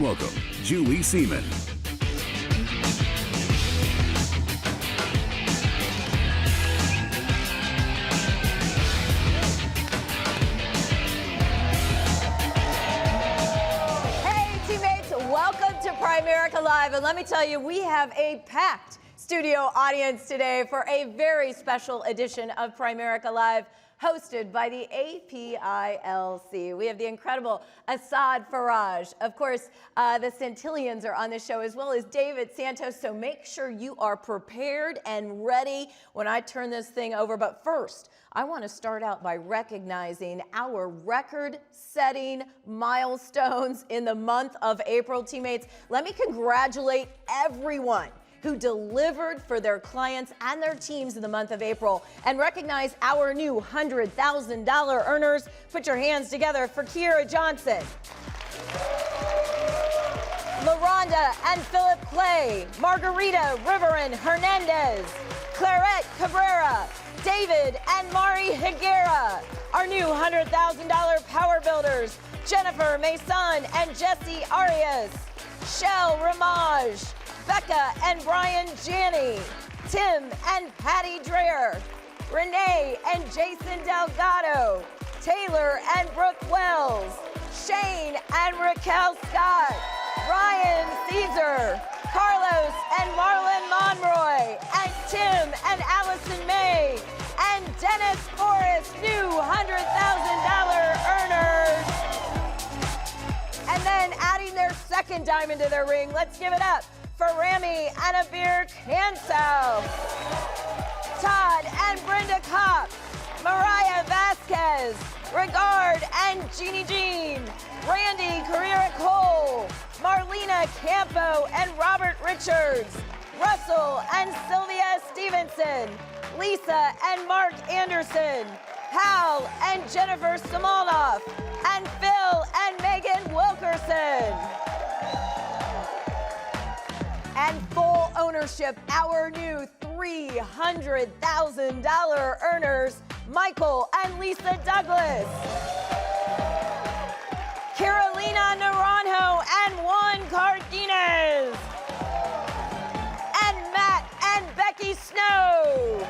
welcome Julie Seman. Welcome to Primerica Live, and let me tell you, we have a packed studio audience today for a very special edition of Primerica Live, hosted by the APILC. We have the incredible Asaad Faraj. Of course, the Santillans are on the show, as well as David Santos, so make sure you are prepared and ready when I turn this thing over. But first, I want to start out by recognizing our record-setting milestones in the month of April. Teammates, let me congratulate everyone who delivered for their clients and their teams in the month of April, and recognize our new $100,000 earners. Put your hands together for Kiera Johnson, LaRonda and Philip Clay, Margarita Riverin Hernandez, Clarette Cabrera, David and Mari Higuera. Our new $100,000 power builders, Jennifer Mason and Jesse Arias, Shell Ramage, Becca and Brian Janney, Tim and Patty Dreher, Renee and Jason Delgado, Taylor and Brooke Wells, Shane and Raquel Scott, Ryan Caesar, Carlos and Marlon Monroy, and Tim and Allison May, and Dennis Forrest, new $100,000 earners. And then adding their second diamond to their ring, let's give it up for Rami and Abir Cansel, Todd and Brenda Kopp, Mariah Vasquez, Regard and Jeannie Jean, Randy Carrera Cole, Marlena Campo and Robert Richards, Russell and Sylvia Stevenson, Lisa and Mark Anderson, Hal and Jennifer Simoloff, and Phil and Megan Wilkerson. And full ownership, our new $300,000 earners, Michael and Lisa Douglas, Carolina Naranjo and Juan Cardenas, and Matt and Becky Snow.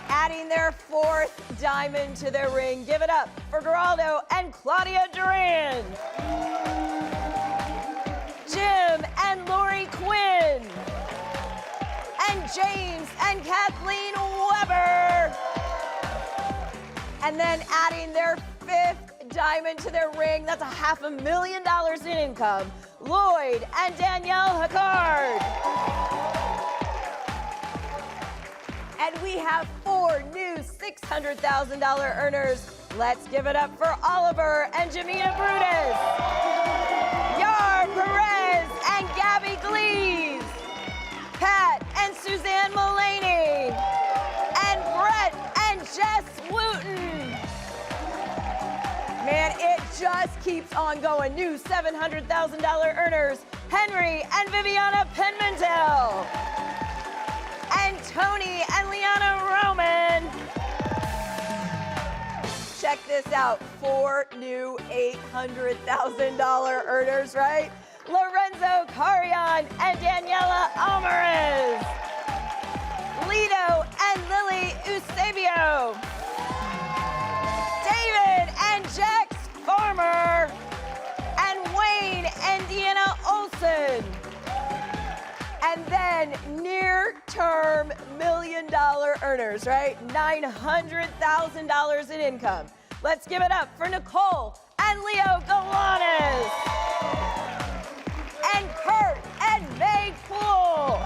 Adding their fourth diamond to their ring, give it up for Geraldo and Claudia Duran, Jim and Lori Quinn, and James and Kathleen Weber. And then adding their fifth diamond to their ring, that's $500,000 in income, Lloyd and Danielle Hackard. And we have four new $600,000 earners. Let's give it up for Oliver and Jamina Brutus, Yar Perez and Gabby Glees, Pat and Suzanne Mullaney, and Brett and Jess Wooten. Man, it just keeps on going. New $700,000 earners, Henry and Viviana Penmantel, and Tony and Liana Roman. Check this out, four new $800,000 earners, right? Lorenzo Carrion and Daniela Alvarez, Lido and Lily Eusebio, David and Jax Farmer, and Wayne and Deanna Olson. And then near-term $1 million earners, right? $900,000 in income. Let's give it up for Nicole and Leo Galanes, and Kurt and May Poole.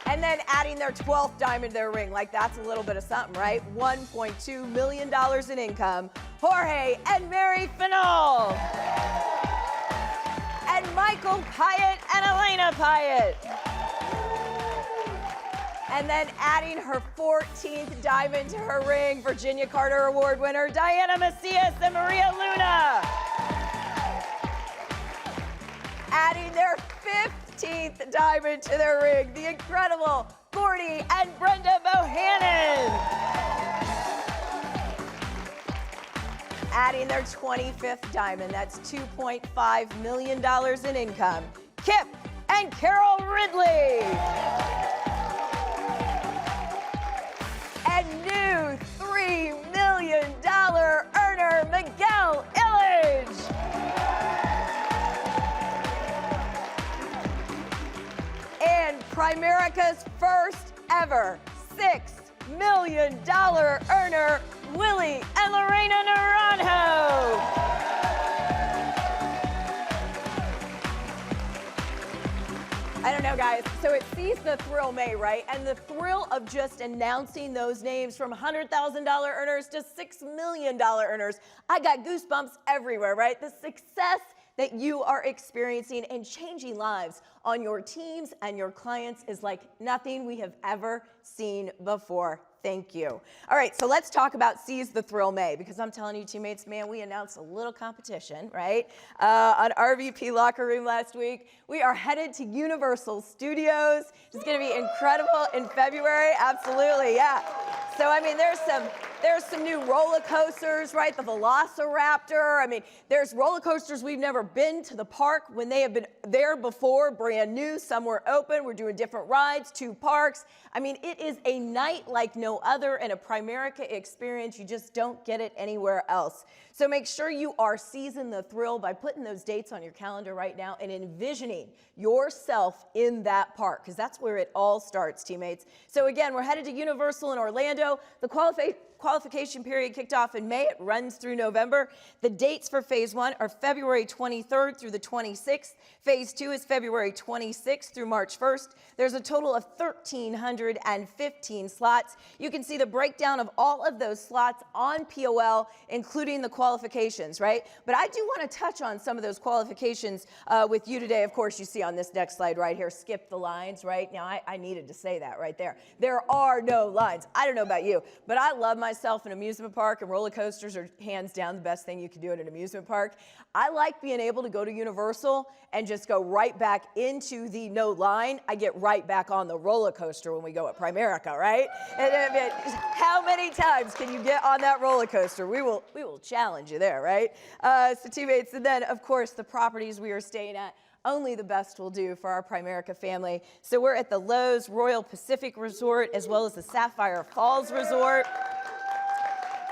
And then adding their 12th diamond to their ring, like that's a little bit of something, right? $1.2 million in income, Jorge and Mary Finol, and Michael Pyatt and Elena Pyatt. And then adding her 14th diamond to her ring, Virginia Carter Award winner, Diana Macias and Maria Luna. Adding their 15th diamond to their ring, the incredible Gordy and Brenda Bohannon. adding their 25th diamond. That's $2.5 million in income. Kip and Carol Ridley. And new $3 million earner, Miguel Illich. And Primerica's first ever $6 million earner, Willie and Lorena Naranjo. I don't know, guys. So it Seize the Thrill May, right? And the thrill of just announcing those names from $100,000 earners to $6 million earners. I got goosebumps everywhere, right? The success that you are experiencing and changing lives on your teams and your clients is like nothing we have ever seen before. Thank you. All right, so let's talk about Seize the Thrill May, because I'm telling you, teammates, man, we announced a little competition, right, on RVP Locker Room last week. We are headed to Universal Studios. It's going to be incredible in February. Absolutely, yeah. So, I mean, there's some new roller coasters, right? The Velociraptor. I mean, there's roller coasters we've never been to the park when they have been there before, brand new. Some were open. We're doing different rides, 2 parks. I mean, it is a night like no other and a Primerica experience. You just don't get it anywhere else. So make sure you are seizing the thrill by putting those dates on your calendar right now and envisioning yourself in that park, because that's where it all starts, teammates. So again, we're headed to Universal in Orlando. The qualification period kicked off in May. It runs through November. The dates for Phase 1 are February 23rd through the 26th. Phase 2 is February 26th through March 1st. There's a total of 1,315 slots. You can see the breakdown of all of those slots on POL, including the qualifications, right? But I do want to touch on some of those qualifications with you today. Of course, you see on this next slide right here, skip the lines, right? Now, I needed to say that right there. There are no lines. I don't know about you, but I love myself an amusement park, and roller coasters are hands down the best thing you can do at an amusement park. I like being able to go to Universal and just go right back into the no line. I get right back on the roller coaster when we go at Primerica, right? And how many times can you get on that roller coaster? We will challenge you there, right? So teammates, and then of course the properties we are staying at, only the best will do for our Primerica family. So we're at the Lowe's Royal Pacific Resort as well as the Sapphire Falls Resort.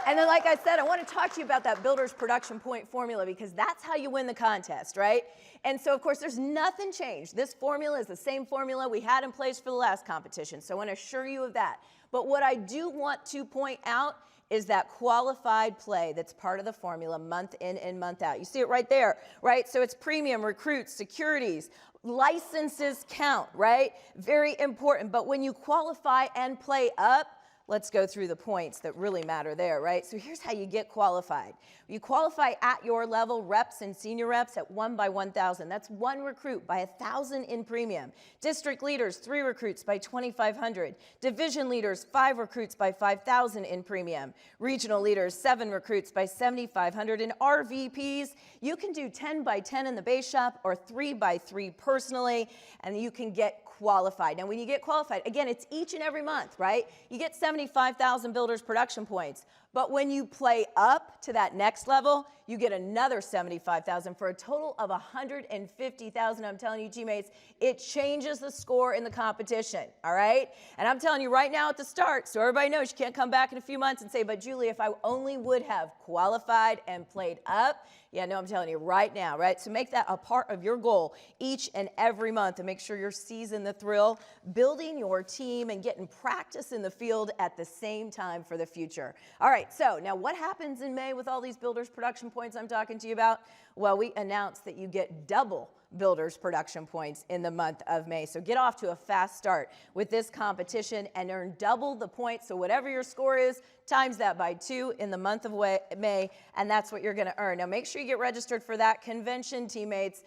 And then, like I said, I want to talk to you about that Builders Production Point formula, because that's how you win the contest, right? And so, of course, there's nothing changed. This formula is the same formula we had in place for the last competition, so I want to assure you of that. But what I do want to point out is that qualified play that's part of the formula month in and month out. You see it right there, right? So it's premium, recruits, securities, licenses count, right? Very important. But when you qualify and play up, let's go through the points that really matter there, right? So here's how you get qualified. You qualify at your level, reps and senior reps at 1 by 1,000. That's 1 recruit by 1,000 in premium. District leaders, 3 recruits by 2,500. Division leaders, 5 recruits by 5,000 in premium. Regional leaders, 7 recruits by 7,500. And RVPs, you can do 10 by 10 in the base shop or 3 by 3 personally, and you can get qualified. Now, when you get qualified, again, it's each and every month, right? You get 75,000 Builders Production Points. But when you play up to that next level, you get another 75,000 for a total of 150,000. I'm telling you, teammates, it changes the score in the competition, all right? And I'm telling you right now at the start, so everybody knows you can't come back in a few months and say, but Julie, if I only would have qualified and played up. Yeah, no, I'm telling you right now, right? So make that a part of your goal each and every month and make sure you're seizing the thrill, building your team, and getting practice in the field at the same time for the future. All right, so now what happens in May with all these Builders Production Points I'm talking to you about? Well, we announced that you get double Builders Production Points in the month of May. So get off to a fast start with this competition and earn double the points. So whatever your score is, times that by 2 in the month of May, and that's what you're going to earn. Now make sure you get registered for that convention, teammates,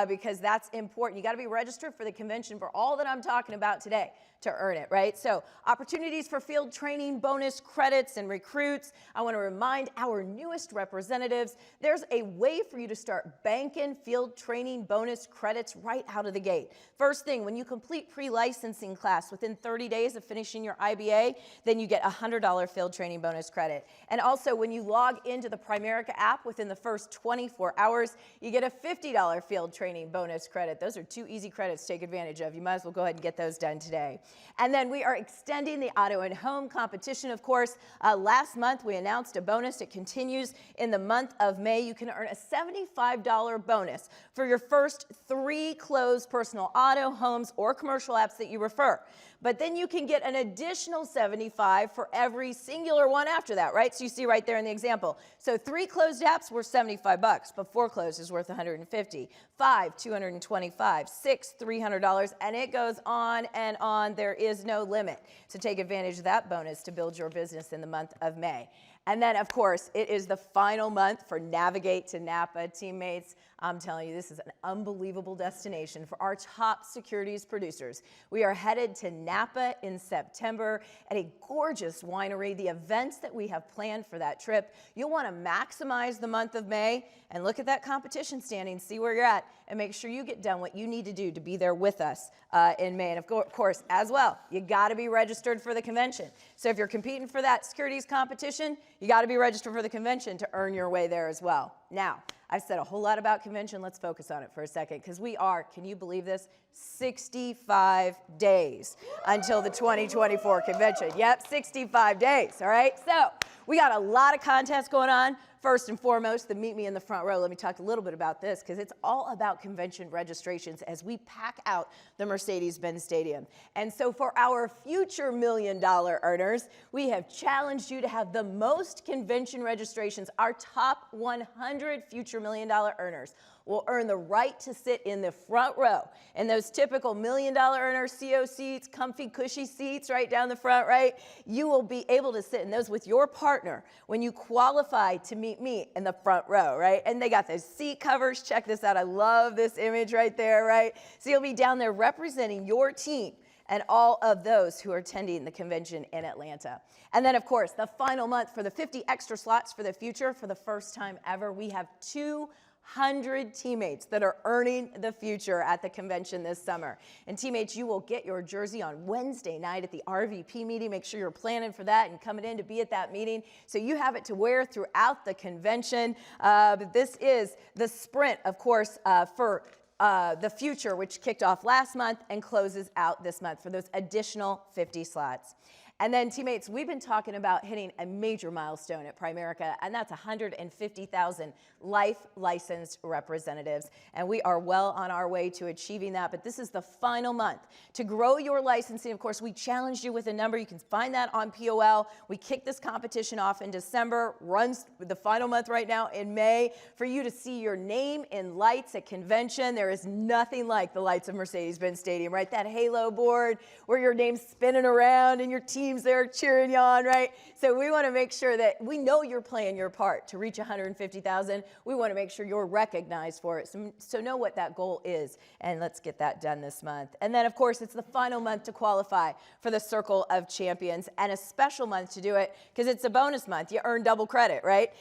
because that's important. You got to be registered for the convention for all that I'm talking about today to earn it, right? So opportunities for field training, bonus credits, and recruits. I want to remind our newest representatives, there's a way for you to start banking field training bonus bonus credits right out of the gate. First thing, when you complete pre-licensing class within 30 days of finishing your IBA, then you get a $100 field training bonus credit. And also, when you log into the Primerica app within the first 24 hours, you get a $50 field training bonus credit. Those are 2 easy credits to take advantage of. You might as well go ahead and get those done today. And then we are extending the auto and home competition, of course. Last month, we announced a bonus. It continues in the month of May. You can earn a $75 bonus for your first 3 closed personal auto, homes, or commercial apps that you refer. But then you can get an additional $75 for every singular one after that, right? So you see right there in the example. So 3 closed apps were $75, but 4 closed is worth $150. 5, $225. 6, $300, and it goes on and on. There is no limit. So take advantage of that bonus to build your business in the month of May. And then, of course, it is the final month for Navigate to Napa. Teammates, I'm telling you, this is an unbelievable destination for our top securities producers. We are headed to Napa in September at a gorgeous winery. The events that we have planned for that trip, you'll want to maximize the month of May and look at that competition standing, see where you're at, and make sure you get done what you need to do to be there with us in May. And of course, as well, you got to be registered for the convention. So if you're competing for that securities competition, you got to be registered for the convention to earn your way there as well. Now, I've said a whole lot about convention. Let's focus on it for a second, because we are, can you believe this, 65 days until the 2024 convention. Yep, 65 days, all right? So we got a lot of contests going on. First and foremost, the Meet Me in the Front Row. Let me talk a little bit about this, because it's all about convention registrations as we pack out the Mercedes-Benz Stadium. And so for our future $1 million earners, we have challenged you to have the most convention registrations. Our top 100 future $1 million earners will earn the right to sit in the front row. And those typical $1 million earner CO seats, comfy, cushy seats right down the front, right? You will be able to sit in those with your partner when you qualify to meet me in the front row, right? And they got those seat covers. Check this out. I love this image right there, right? So you'll be down there representing your team and all of those who are attending the convention in Atlanta. And then, of course, the final month for the 50 extra slots for the future. For the first time ever, we have 200 teammates that are earning the future at the convention this summer. And teammates, you will get your jersey on Wednesday night at the RVP meeting. Make sure you're planning for that and coming in to be at that meeting so you have it to wear throughout the convention. But this is the sprint, of course, for the future, which kicked off last month and closes out this month for those additional 50 slots. And then, teammates, we've been talking about hitting a major milestone at Primerica, and that's 150,000 life licensed representatives. And we are well on our way to achieving that, but this is the final month. To grow your licensing, of course, we challenged you with a number. You can find that on POL. We kicked this competition off in December, runs the final month right now in May, for you to see your name in lights at convention. There is nothing like the lights of Mercedes-Benz Stadium, right? That halo board where your name's spinning around and your team's there cheering you on, right? So we want to make sure that we know you're playing your part to reach 150,000. We want to make sure you're recognized for it. So know what that goal is, and let's get that done this month. And then, of course, it's the final month to qualify for the Circle of Champions, and a special month to do it because it's a bonus month. You earn double credit, right?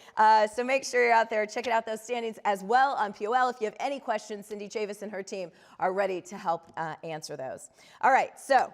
So make sure you're out there checking out those standings as well on POL. If you have any questions, Cindy Chavis and her team are ready to help answer those. All right, so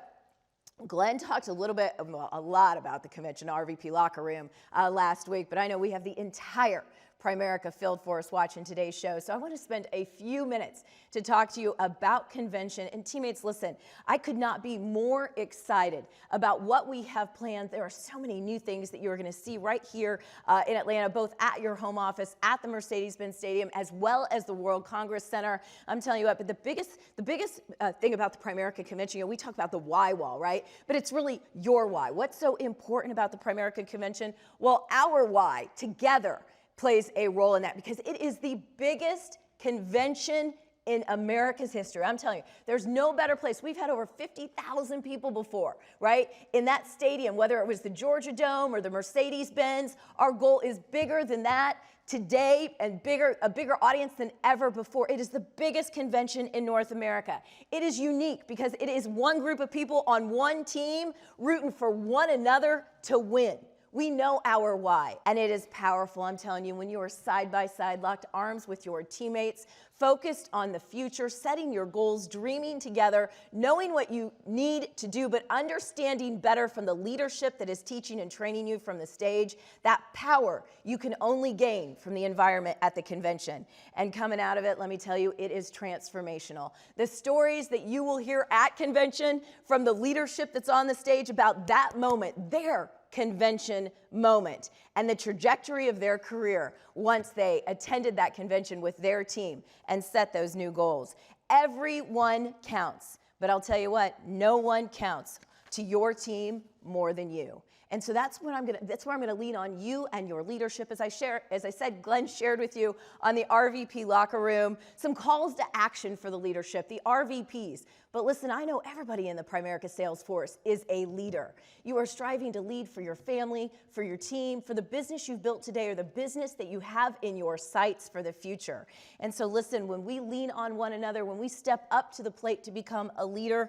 Glenn talked a lot about the convention RVP locker room last week, but I know we have the entire Primerica field force watching today's show. So I want to spend a few minutes to talk to you about convention. And teammates, listen, I could not be more excited about what we have planned. There are so many new things that you're going to see right here in Atlanta, both at your home office, at the Mercedes-Benz Stadium, as well as the World Congress Center. I'm telling you what, but the biggest thing about the Primerica convention, you know, we talk about the why wall, right? But it's really your why. What's so important about the Primerica convention? Well, our why together plays a role in that, because it is the biggest convention in America's history. I'm telling you, there's no better place. We've had over 50,000 people before, right? In that stadium, whether it was the Georgia Dome or the Mercedes-Benz, our goal is bigger than that today, and a bigger audience than ever before. It is the biggest convention in North America. It is unique because it is one group of people on one team rooting for one another to win. We know our why, and it is powerful. I'm telling you, when you are side by side, locked arms with your teammates, focused on the future, setting your goals, dreaming together, knowing what you need to do, but understanding better from the leadership that is teaching and training you from the stage, that power you can only gain from the environment at the convention. And coming out of it, let me tell you, it is transformational. The stories that you will hear at convention from the leadership that's on the stage about that moment, their convention moment, and the trajectory of their career once they attended that convention with their team and set those new goals. Everyone counts, but I'll tell you what, no one counts to your team more than you. And so that's where I'm gonna lean on you and your leadership. As I said, Glenn shared with you on the RVP locker room some calls to action for the leadership, the RVPs. But listen, I know everybody in the Primerica sales force is a leader. You are striving to lead for your family, for your team, for the business you've built today, or the business that you have in your sights for the future. And so listen, when we lean on one another, when we step up to the plate to become a leader,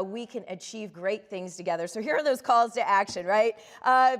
we can achieve great things together. So here are those calls to action, right?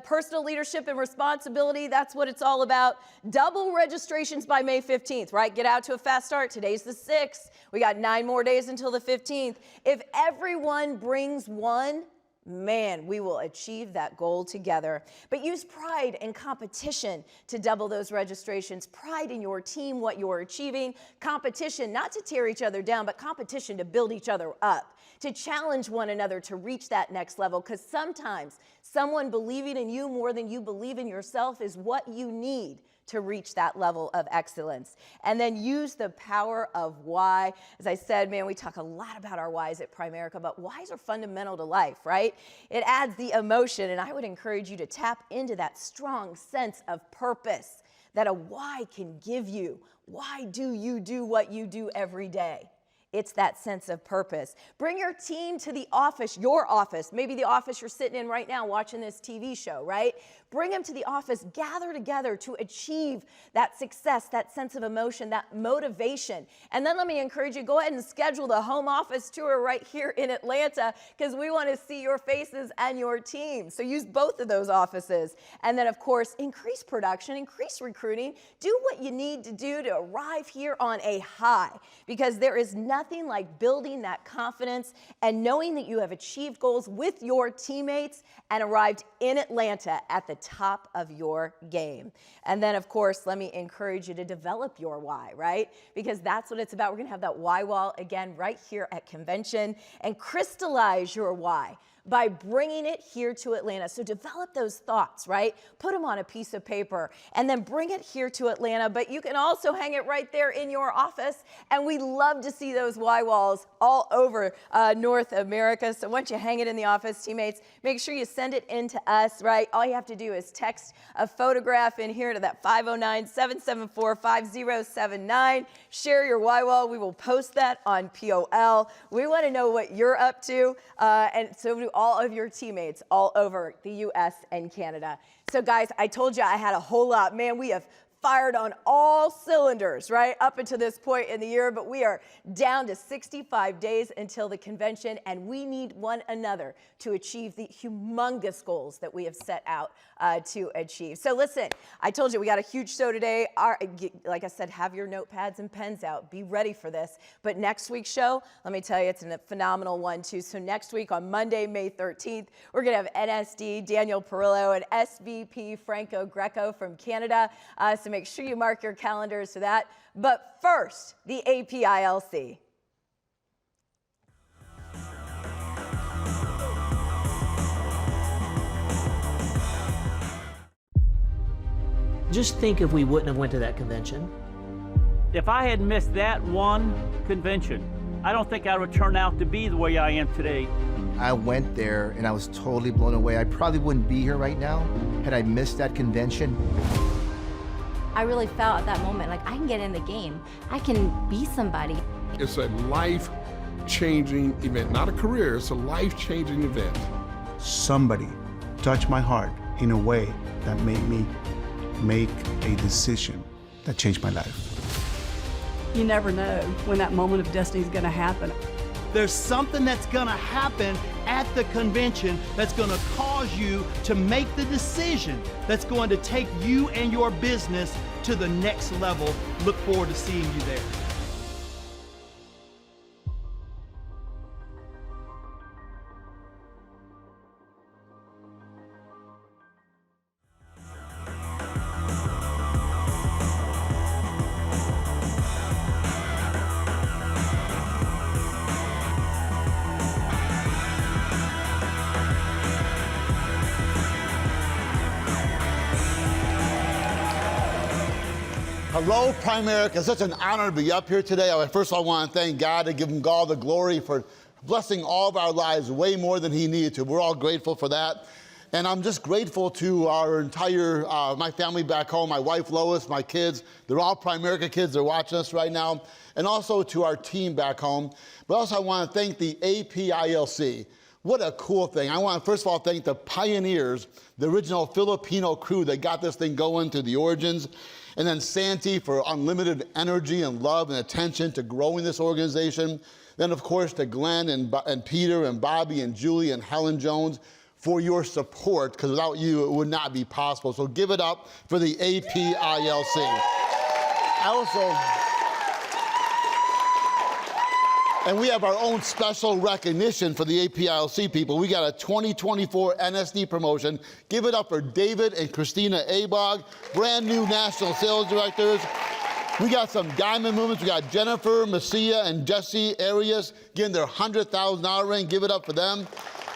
Personal leadership and responsibility, that's what it's all about. Double registrations by May 15th, right? Get out to a fast start. Today's the 6th. We got 9 more days until the 15th. If everyone brings one, man, we will achieve that goal together. But use pride and competition to double those registrations. Pride in your team, what you're achieving. Competition, not to tear each other down, but competition to build each other up, to challenge one another to reach that next level. Because sometimes someone believing in you more than you believe in yourself is what you need to reach that level of excellence. And then use the power of why. As I said, man, we talk a lot about our whys at Primerica, but whys are fundamental to life, right? It adds the emotion, and I would encourage you to tap into that strong sense of purpose that a why can give you. Why do you do what you do every day? It's that sense of purpose. Bring your team to the office, your office, maybe the office you're sitting in right now watching this TV show, right? Bring them to the office, gather together to achieve that success, that sense of emotion, that motivation. And then let me encourage you, go ahead and schedule the home office tour right here in Atlanta, because we want to see your faces and your team. So use both of those offices. And then, of course, increase production, increase recruiting, do what you need to do to arrive here on a high, because there is nothing like building that confidence and knowing that you have achieved goals with your teammates and arrived in Atlanta at the top of your game. And then, of course, let me encourage you to develop your why, right? Because that's what it's about. We're going to have that why wall again right here at convention, and crystallize your why by bringing it here to Atlanta. So develop those thoughts, right? Put them on a piece of paper and then bring it here to Atlanta. But you can also hang it right there in your office. And we love to see those why walls all over North America. So once you hang it in the office, teammates, make sure you send it in to us, right? All you have to do is text a photograph in here to that 509-774-5079. Share your why wall. We will post that on POL. We want to know what you're up to. And so do all of your teammates all over the U.S. and Canada. So guys, I told you I had a whole lot. Man, we have fired on all cylinders, right, up until this point in the year, but we are down to 65 days until the convention, and we need one another to achieve the humongous goals that we have set out to achieve. So listen, I told you we got a huge show today. Like I said, have your notepads and pens out. Be ready for this. But next week's show, let me tell you, it's a phenomenal one too. So next week on Monday, May 13th, we're going to have NSD Daniel Perillo and SVP Franco Greco from Canada. So make sure you mark your calendars for that. But first, the APILC. Just think if we wouldn't have went to that convention. If I had missed that one convention, I don't think I would turn out to be the way I am today. I went there and I was totally blown away. I probably wouldn't be here right now had I missed that convention. I really felt at that moment like I can get in the game. I can be somebody. It's a life-changing event, not a career, it's a life-changing event. Somebody touched my heart in a way that made me make a decision that changed my life. You never know when that moment of destiny is going to happen. There's something that's going to happen at the convention that's going to cause you to make the decision that's going to take you and your business to the next level. Look forward to seeing you there. Hello, Primerica. It's such an honor to be up here today. First of all, I want to thank God and give him all the glory for blessing all of our lives way more than he needed to. We're all grateful for that. And I'm just grateful to our entire, my family back home, my wife Lois, my kids. They're all Primerica kids. They're watching us right now. And also to our team back home. But also I want to thank the APILC. What a cool thing. I want to first of all thank the pioneers, the original Filipino crew that got this thing going to the origins. And then Santi for unlimited energy and love and attention to growing this organization. Then, of course, to Glenn and Peter and Bobby and Julie and Helen Jones for your support, because without you, it would not be possible. So give it up for the APILC. And we have our own special recognition for the APILC people. We got a 2024 NSD promotion. Give it up for David and Christina Abog, brand new national sales directors. We got some diamond movements. We got Jennifer, Messia, and Jesse Arias getting their $100,000 ring. Give it up for them.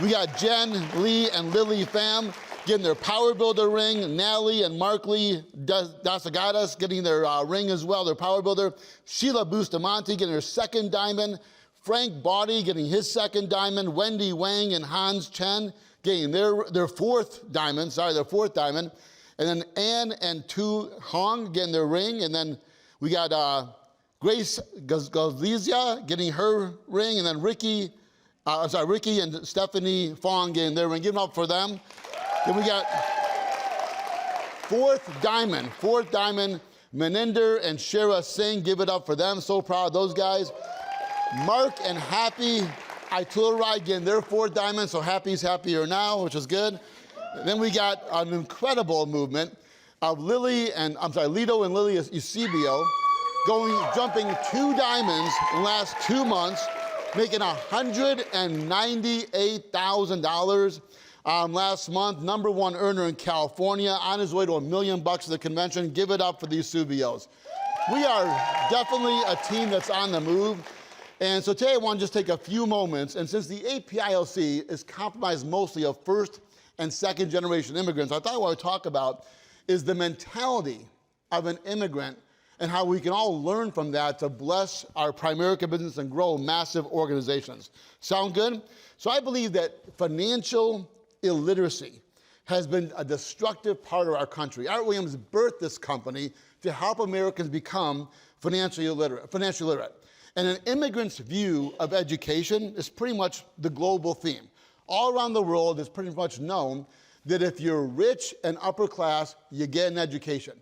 We got Jen, Lee, and Lily Pham getting their Power Builder ring. Natalie and Mark Lee Dasagadas getting their ring as well, their Power Builder. Sheila Bustamante getting her second diamond. Frank Baudy getting his second diamond. Wendy Wang and Hans Chen getting their fourth diamond. And then Ann and Tu Hong getting their ring. And then we got Grace Gazlizia getting her ring. And then Ricky and Stephanie Fong getting their ring. Give them up for them. Then we got fourth diamond, Meninder and Shara Singh. Give it up for them. So proud of those guys. Mark and Happy Iturai getting their fourth diamond, so Happy's happier now, which is good. Then we got an incredible movement of Lito and Lily Eusebio jumping 2 diamonds in the last 2 months, making $198,000 last month. #1 earner in California, on his way to $1 million at the convention. Give it up for these Eusebios. We are definitely a team that's on the move. And so today I want to just take a few moments, and since the APILC is comprised mostly of first and second generation immigrants, I thought what I would talk about is the mentality of an immigrant and how we can all learn from that to bless our Primerica business and grow massive organizations. Sound good? So I believe that financial illiteracy has been a destructive part of our country. Art Williams birthed this company to help Americans become financially literate. And an immigrant's view of education is pretty much the global theme. All around the world, it's pretty much known that if you're rich and upper class, you get an education.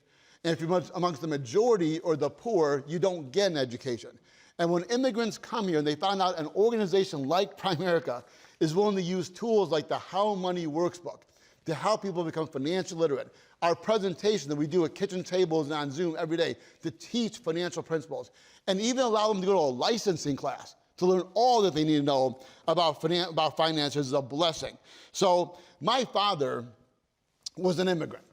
And if you're amongst the majority or the poor, you don't get an education. And when immigrants come here and they found out an organization like Primerica is willing to use tools like the How Money Works book to help people become financially literate, our presentation that we do at kitchen tables and on Zoom every day to teach financial principles, and even allow them to go to a licensing class to learn all that they need to know about finances is a blessing. So my father was an immigrant.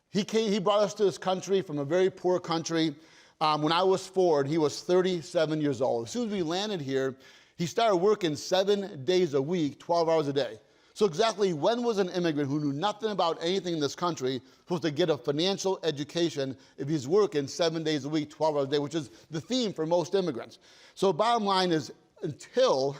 He brought us to this country from a very poor country. When I was 4 and he was 37 years old. As soon as we landed here, he started working 7 days a week, 12 hours a day. So exactly when was an immigrant who knew nothing about anything in this country supposed to get a financial education if he's working 7 days a week, 12 hours a day, which is the theme for most immigrants. So bottom line is, until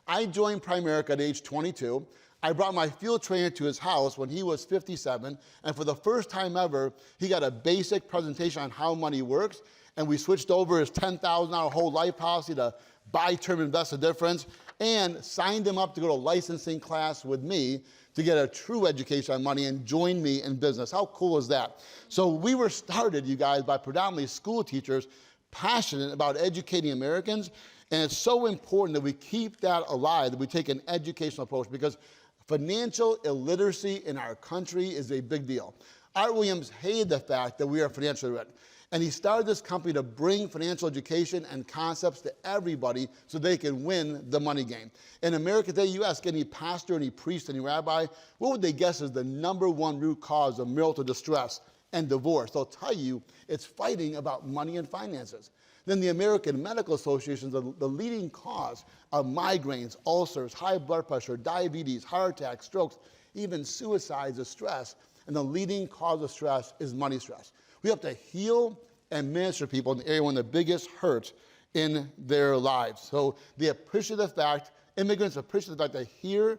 I joined Primerica at age 22, I brought my field trainer to his house when he was 57, and for the first time ever, he got a basic presentation on how money works, and we switched over his $10,000 whole life policy to buy term, invest the difference, and signed him up to go to a licensing class with me to get a true education on money and join me in business. How cool is that? So we were started, you guys, by predominantly school teachers passionate about educating Americans And it's so important that we keep that alive, that we take an educational approach, because financial illiteracy in our country is a big deal. Art Williams hated the fact that we are financially literate. And he started this company to bring financial education and concepts to everybody so they can win the money game. In America today, you ask any pastor, any priest, any rabbi, what would they guess is the #1 root cause of marital distress and divorce? They'll tell you it's fighting about money and finances. Then the American Medical Association is the leading cause of migraines, ulcers, high blood pressure, diabetes, heart attacks, strokes, even suicides is stress. And the leading cause of stress is money stress. We have to heal and minister people in the area when the biggest hurt in their lives. So they appreciate the fact, immigrants appreciate the fact that here,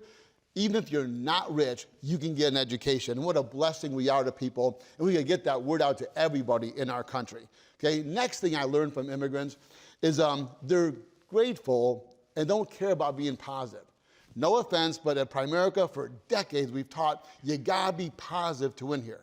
even if you're not rich, you can get an education. And what a blessing we are to people. And we can get that word out to everybody in our country. Okay, next thing I learned from immigrants is they're grateful and don't care about being positive. No offense, but at Primerica for decades we've taught you gotta be positive to win here.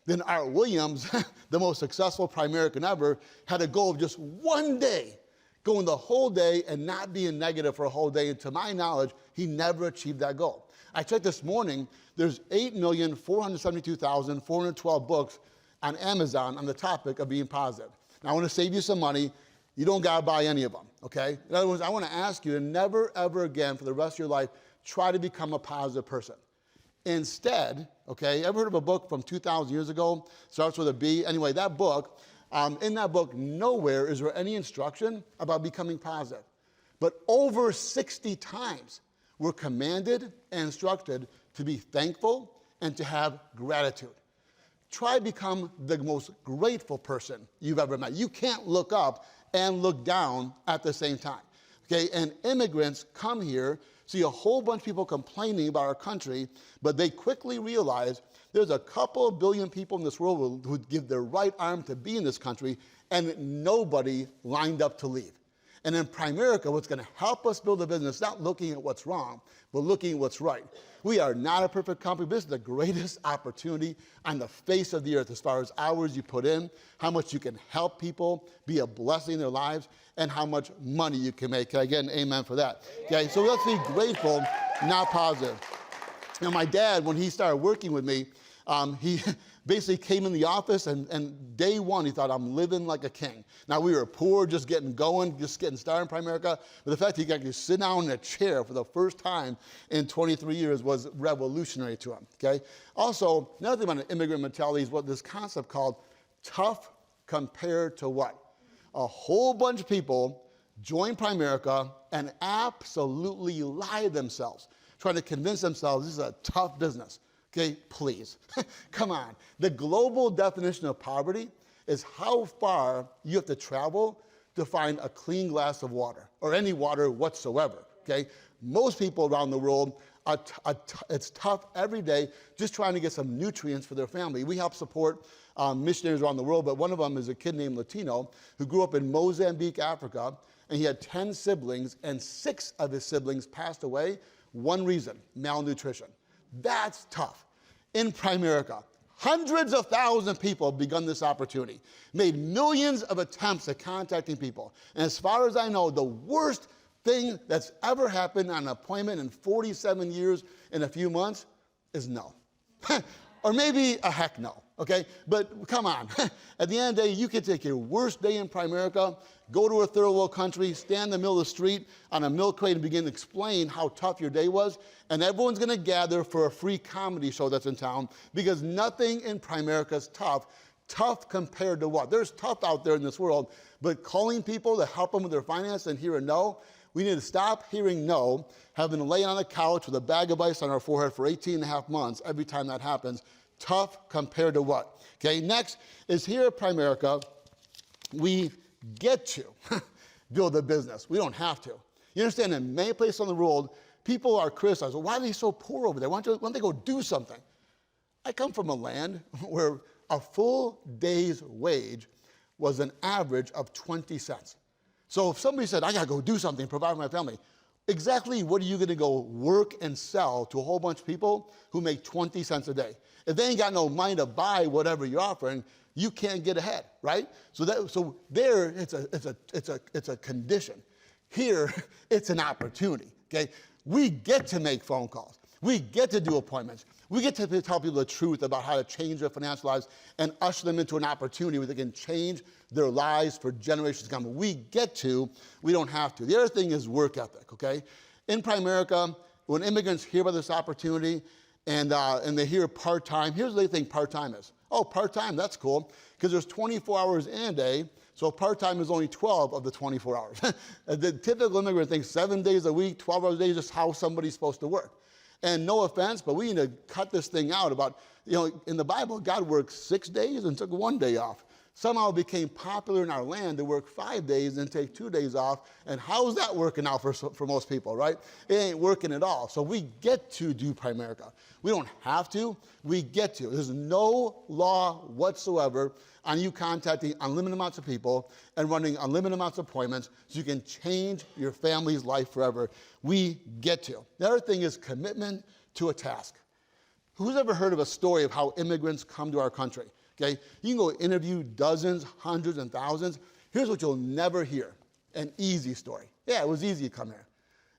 Then Art Williams, the most successful Primerican ever, had a goal of just one day, going the whole day and not being negative for a whole day. And to my knowledge, he never achieved that goal. I checked this morning, there's 8,472,412 books on Amazon on the topic of being positive. Now, I want to save you some money. You don't got to buy any of them, okay? In other words, I want to ask you to never, ever again for the rest of your life, try to become a positive person. Instead, okay, ever heard of a book from 2,000 years ago? Starts with a B. Anyway, that book, in that book, nowhere is there any instruction about becoming positive. But over 60 times, we're commanded and instructed to be thankful and to have gratitude. Try to become the most grateful person you've ever met. You can't look up and look down at the same time. Okay, and immigrants come here, see a whole bunch of people complaining about our country, but they quickly realize there's a couple of billion people in this world who would give their right arm to be in this country, and nobody lined up to leave. And in Primerica, what's going to help us build a business, not looking at what's wrong, but looking at what's right. We are not a perfect company, but this is the greatest opportunity on the face of the earth as far as hours you put in, how much you can help people, be a blessing in their lives, and how much money you can make. Can I get an amen for that? Okay, so let's be grateful, not positive. You know, my dad, when he started working with me, he basically came in the office, and day one, he thought, I'm living like a king. Now, we were poor, just getting going, just getting started in Primerica, but the fact that he got to sit down in a chair for the first time in 23 years was revolutionary to him, okay? Also, another thing about an immigrant mentality is what this concept called tough compared to what? A whole bunch of people join Primerica and absolutely lie to themselves, trying to convince themselves this is a tough business. Okay, please, come on. The global definition of poverty is how far you have to travel to find a clean glass of water, or any water whatsoever, okay? Most people around the world, it's tough every day just trying to get some nutrients for their family. We help support missionaries around the world, but one of them is a kid named Latino who grew up in Mozambique, Africa, and he had 10 siblings, and 6 of his siblings passed away. One reason, malnutrition. That's tough. In Primerica, hundreds of thousands of people have begun this opportunity, made millions of attempts at contacting people. And as far as I know, the worst thing that's ever happened on an appointment in 47 years in a few months is no. Or maybe a heck no, okay? But come on. At the end of the day, you can take your worst day in Primerica, go to a third world country, stand in the middle of the street on a milk crate and begin to explain how tough your day was, and everyone's going to gather for a free comedy show that's in town, because nothing in Primerica is tough. Tough compared to what? There's tough out there in this world, but calling people to help them with their finance and hear a no, we need to stop hearing no, having to lay on the couch with a bag of ice on our forehead for 18 and a half months every time that happens. Tough compared to what? Okay, next is here at Primerica, we get to build a business. We don't have to. You understand, in many places on the world, people are criticized. Well, why are they so poor over there? Why don't they go do something? I come from a land where a full day's wage was an average of 20 cents. So if somebody said, I got to go do something, provide for my family, exactly what are you going to go work and sell to a whole bunch of people who make 20 cents a day? If they ain't got no money to buy whatever you're offering, you can't get ahead, right? So there, it's a condition. Here, it's an opportunity, okay? We get to make phone calls. We get to do appointments. We get to tell people the truth about how to change their financial lives and usher them into an opportunity where they can change their lives for generations to come. We get to, we don't have to. The other thing is work ethic, okay? In Primerica, when immigrants hear about this opportunity and they hear part-time, here's what they think part-time is. Oh, part-time, that's cool, because there's 24 hours in a day, so part-time is only 12 of the 24 hours. The typical immigrant thinks 7 days a week, 12 hours a day is just how somebody's supposed to work. And no offense, but we need to cut this thing out about, in the Bible, God worked 6 days and took 1 day off. Somehow it became popular in our land to work 5 days and take 2 days off. And how's that working out for most people, right? It ain't working at all. So we get to do Primerica. We don't have to, we get to. There's no law whatsoever on you contacting unlimited amounts of people and running unlimited amounts of appointments so you can change your family's life forever. We get to. The other thing is commitment to a task. Who's ever heard of a story of how immigrants come to our country? Okay, you can go interview dozens, hundreds, and thousands. Here's what you'll never hear, an easy story. Yeah, it was easy to come here.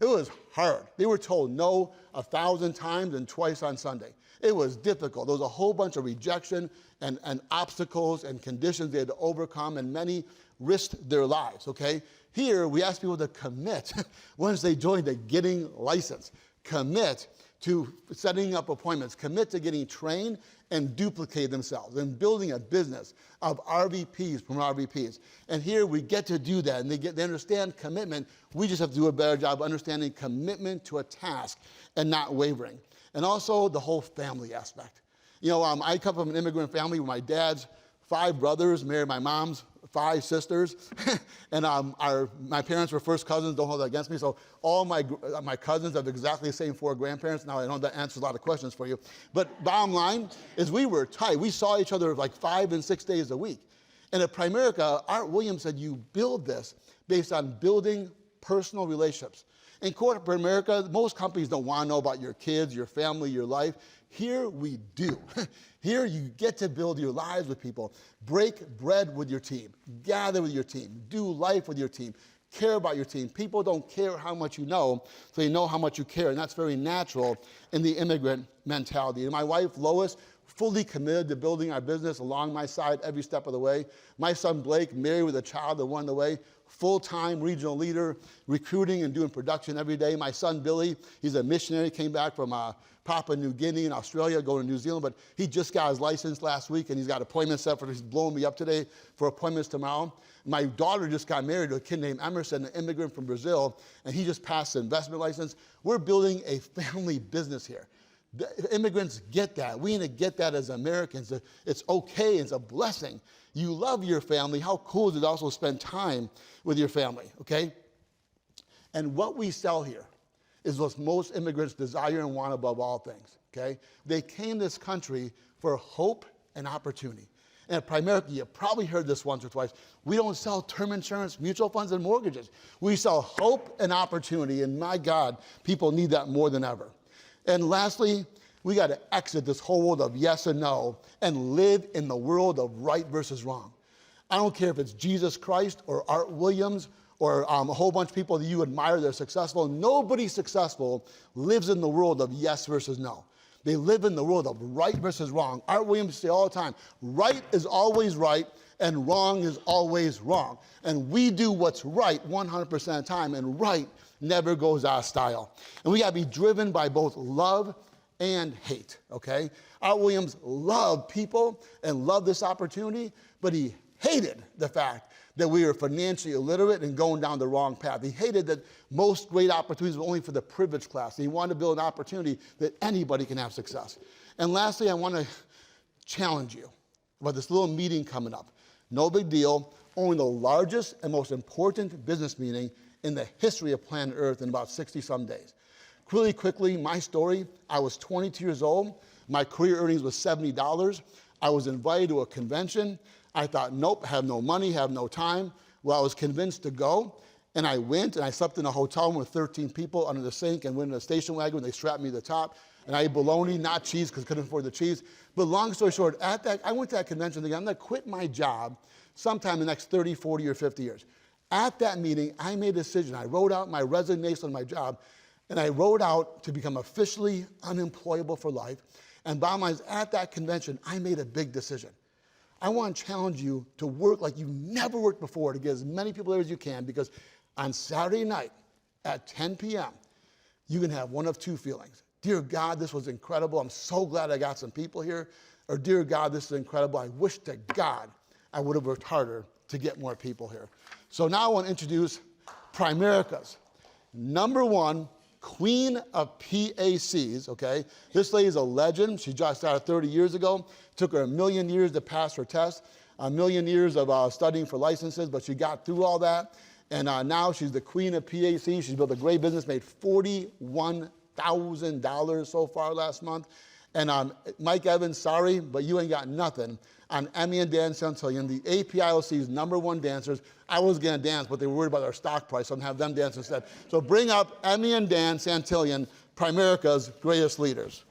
It was hard. They were told no 1,000 times and twice on Sunday. It was difficult. There was a whole bunch of rejection and obstacles and conditions they had to overcome, and many risked their lives, okay? Here, we ask people to commit once they join to getting licensed. Commit to setting up appointments, commit to getting trained and duplicate themselves and building a business of RVPs from RVPs. And here we get to do that, and they understand commitment. We just have to do a better job of understanding commitment to a task and not wavering. And also the whole family aspect. I come from an immigrant family where my dad's 5 brothers married my mom's 5 sisters, and my parents were first cousins. Don't hold that against me. So all my cousins have exactly the same 4 grandparents. Now I know that answers a lot of questions for you, but bottom line is we were tight. We saw each other like 5 and 6 days a week. And at Primerica, Art Williams said you build this based on building personal relationships. In corporate Primerica, most companies don't want to know about your kids, your family, your life. Here we do. Here you get to build your lives with people, break bread with your team, gather with your team, do life with your team, care about your team. People don't care how much you know, so they know how much you care, and that's very natural in the immigrant mentality. And my wife, Lois, fully committed to building our business along my side every step of the way. My son, Blake, married with a child that won the way, full-time regional leader, recruiting and doing production every day. My son, Billy, he's a missionary, came back from Papua New Guinea in Australia, going to New Zealand, but he just got his license last week, and he's got appointments set for, he's blowing me up today for appointments tomorrow. My daughter just got married to a kid named Emerson, an immigrant from Brazil, and he just passed the investment license. We're building a family business here. The immigrants get that. We need to get that as Americans. It's okay, it's a blessing. You love your family. How cool is it to also spend time with your family, okay? And what we sell here is what most immigrants desire and want above all things, okay? They came to this country for hope and opportunity. And at Primerica, you probably heard this once or twice, we don't sell term insurance, mutual funds, and mortgages. We sell hope and opportunity, and my God, people need that more than ever. And lastly, we got to exit this whole world of yes and no and live in the world of right versus wrong. I don't care if it's Jesus Christ or Art Williams or a whole bunch of people that you admire that are successful. Nobody successful lives in the world of yes versus no. They live in the world of right versus wrong. Art Williams say all the time, right is always right and wrong is always wrong. And we do what's right 100% of the time, and right never goes out of style. And we got to be driven by both love and hate, okay? Art Williams loved people and loved this opportunity, but he hated the fact that we were financially illiterate and going down the wrong path. He hated that most great opportunities were only for the privileged class. He wanted to build an opportunity that anybody can have success. And lastly, I want to challenge you about this little meeting coming up. No big deal, only the largest and most important business meeting in the history of planet Earth in about 60-some days. Really quickly, my story, I was 22 years old. My career earnings was $70. I was invited to a convention. I thought, nope, have no money, have no time. Well, I was convinced to go, and I went, and I slept in a hotel room with 13 people under the sink and went in a station wagon. They strapped me to the top, and I ate bologna, not cheese, because I couldn't afford the cheese. But long story short, I went to that convention thinking, I'm going to quit my job sometime in the next 30, 40, or 50 years. at that meeting, I made a decision. I wrote out my resignation on my job, and I wrote out to become officially unemployable for life. And bottom line is, at that convention, I made a big decision. I want to challenge you to work like you've never worked before, to get as many people there as you can, because on Saturday night at 10 p.m., you can have one of two feelings. Dear God, this was incredible. I'm so glad I got some people here. Or, dear God, this is incredible. I wish to God I would have worked harder to get more people here. So now I want to introduce Primerica's #1 Queen of PACs, okay? This lady's a legend. She just started 30 years ago. Took her 1 million years to pass her test, 1 million years of studying for licenses, but she got through all that. And now she's the Queen of PACs. She's built a great business, made $41,000 so far last month. And Mike Evans, sorry, but you ain't got nothing on Emy and Dan Santillan, the APILC's #1 dancers. I was gonna dance, but they were worried about our stock price, so I'm gonna have them dance instead. So bring up Emy and Dan Santillan, Primerica's greatest leaders.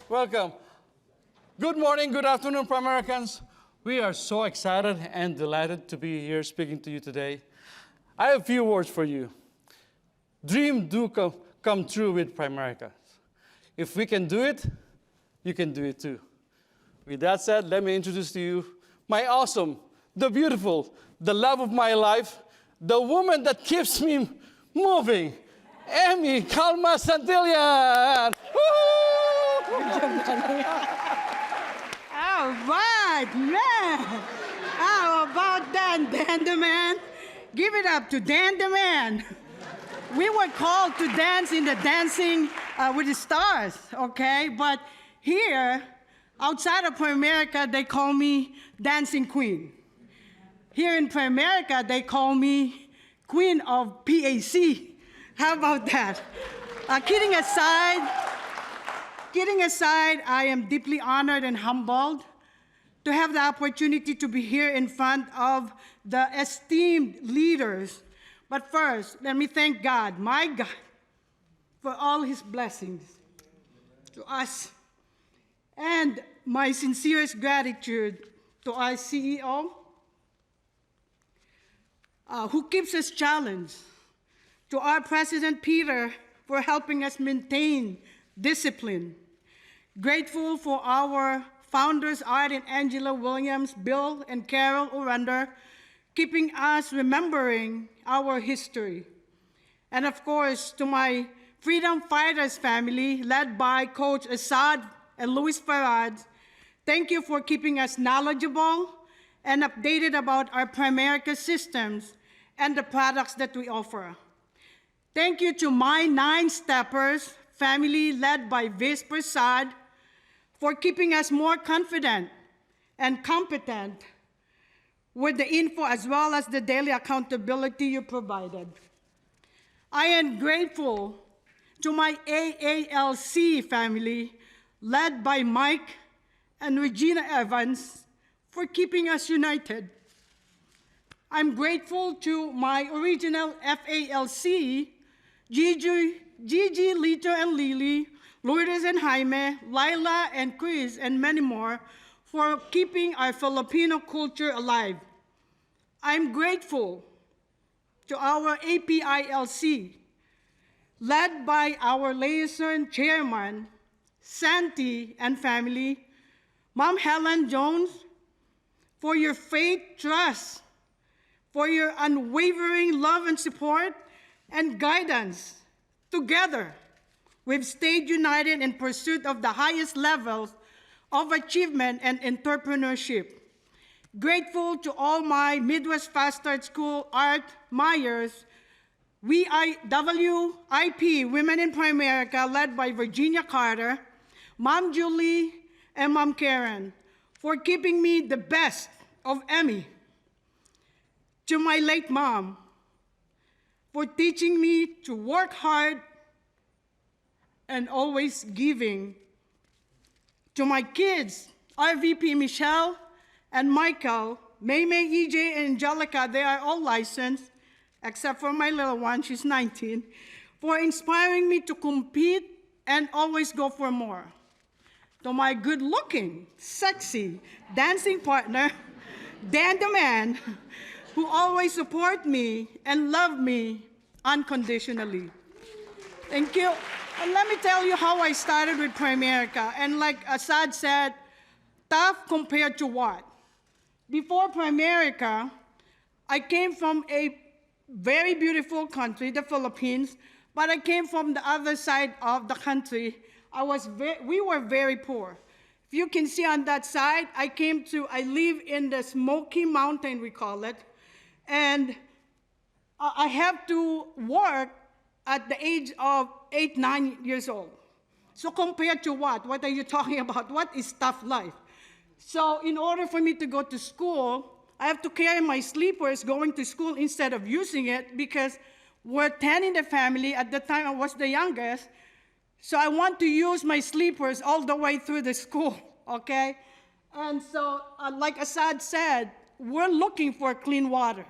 Welcome. Good morning, good afternoon, Primericans. We are so excited and delighted to be here speaking to you today. I have a few words for you. Dreams do come true with Primerica. If we can do it, you can do it too. With that said, let me introduce to you my awesome, the beautiful, the love of my life, the woman that keeps me moving, Emy Dan Santillan. All right, man. How about that, Dan the Man? Give it up to Dan the Man. We were called to dance in the Dancing with the Stars, okay? But here, outside of Primerica, they call me Dancing Queen. Here in Primerica, they call me Queen of PAC. How about that? Kidding aside, I am deeply honored and humbled to have the opportunity to be here in front of the esteemed leaders. But first, let me thank God, my God, for all his blessings to us. And my sincerest gratitude to our CEO, who keeps us challenged, to our President Peter for helping us maintain discipline. Grateful for our founders, Art and Angela Williams, Bill and Carol Urender, keeping us remembering our history. And of course, to my Freedom Fighters family, led by Coach Asaad and Lois Faraj, thank you for keeping us knowledgeable and updated about our Primerica systems and the products that we offer. Thank you to my 9-steppers family, led by Vice Prasad, for keeping us more confident and competent with the info as well as the daily accountability you provided. I am grateful to my AALC family, led by Mike and Regina Evans, for keeping us united. I'm grateful to my original FALC, Gigi, Lito and Lily, Lourdes and Jaime, Lila and Chris, and many more, for keeping our Filipino culture alive. I'm grateful to our APILC, led by our liaison chairman, Santi and family, Mom Helen Jones, for your faith, trust, for your unwavering love and support and guidance. Together, we've stayed united in pursuit of the highest levels of achievement and entrepreneurship. Grateful to all my Midwest Fast Start School Art Myers, WIP, Women in Primerica, led by Virginia Carter, Mom Julie, and Mom Karen, for keeping me the best of Emmy. To my late mom, for teaching me to work hard and always giving. To my kids, RVP Michelle and Michael, Maymay, EJ, and Angelica, they are all licensed, except for my little one, she's 19, for inspiring me to compete and always go for more. To my good-looking, sexy, dancing partner, Dan the Man, who always support me and love me unconditionally. Thank you. And let me tell you how I started with Primerica. And like Asaad said, tough compared to what? Before Primerica, I came from a very beautiful country, the Philippines, but I came from the other side of the country. We were very poor. If you can see on that side, I live in the Smoky Mountain, we call it, and I have to work at the age of 8, 9 years old. So compared to what? What are you talking about? What is tough life? So in order for me to go to school, I have to carry my sleepers going to school instead of using it because we're 10 in the family. At the time, I was the youngest. So I want to use my sleepers all the way through the school, okay? And so, like Asaad said, we're looking for clean water.